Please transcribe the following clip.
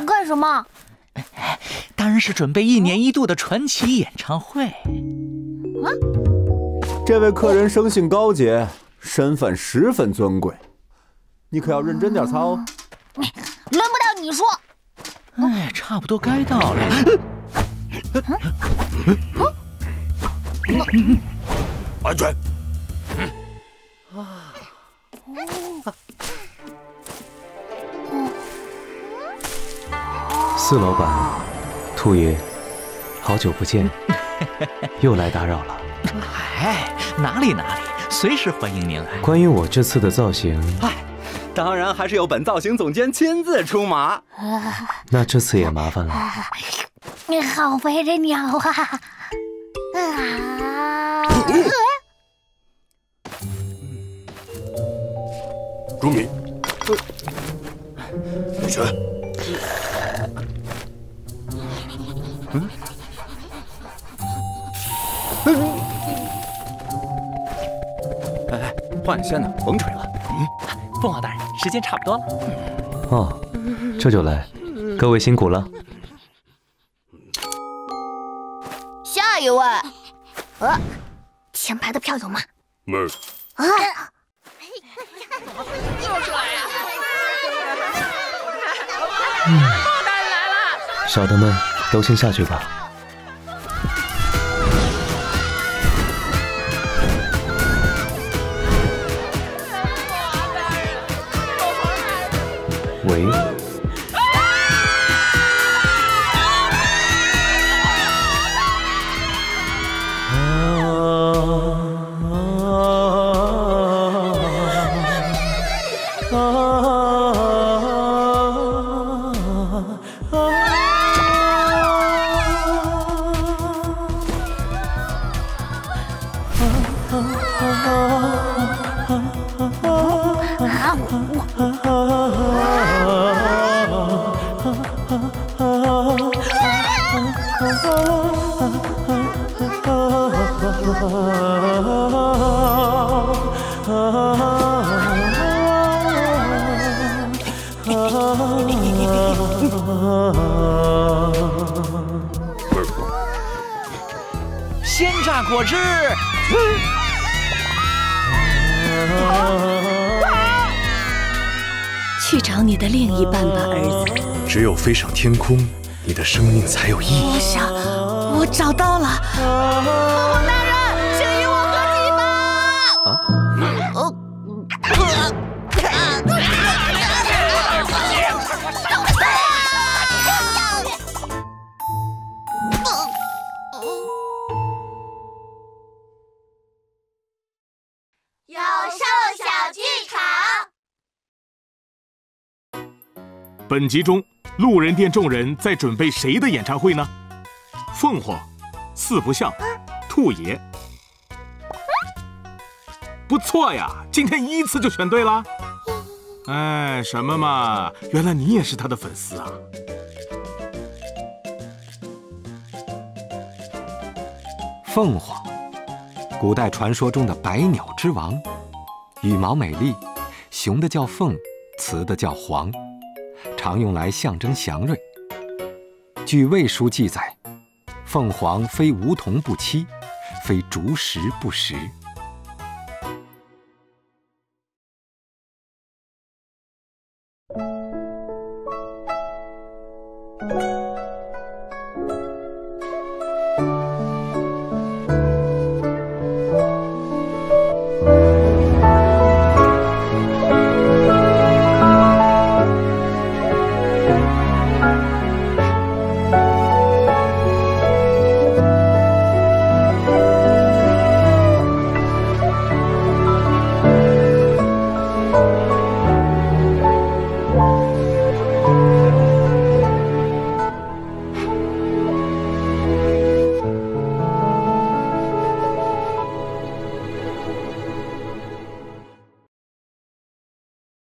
干什么？当然是准备1年1度的传奇演唱会。这位客人生性高洁，身份十分尊贵，你可要认真点操哦。轮不到你说。哎，差不多该到了。安全。四老板，兔爷，好久不见，又来打扰了。哎，哪里，随时欢迎您来。关于我这次的造型，当然还是由本造型总监亲自出马。那这次也麻烦了。好肥的鸟啊！朱敏，雨璇，哎，换线呢，甭吹了。凤凰大人，时间差不多了。哦，这就来，各位辛苦了。下一位，前排的票有吗？没有。小的们都先下去吧。喂。鲜榨果汁。去找你的另一半吧，儿子。只有飞上天空，你的生命才有意义。不想，我找到了。凤凰大人，请与我合体吧！有兽小剧场。本集中，路人店众人在准备谁的演唱会呢？凤凰、四不像、兔爷。不错呀，今天1次就选对了。哎，什么嘛，原来你也是他的粉丝啊！凤凰，古代传说中的百鸟之王，羽毛美丽，雄的叫凤，雌的叫凰，常用来象征祥瑞。据《魏书》记载，凤凰非梧桐不栖，非竹石不食。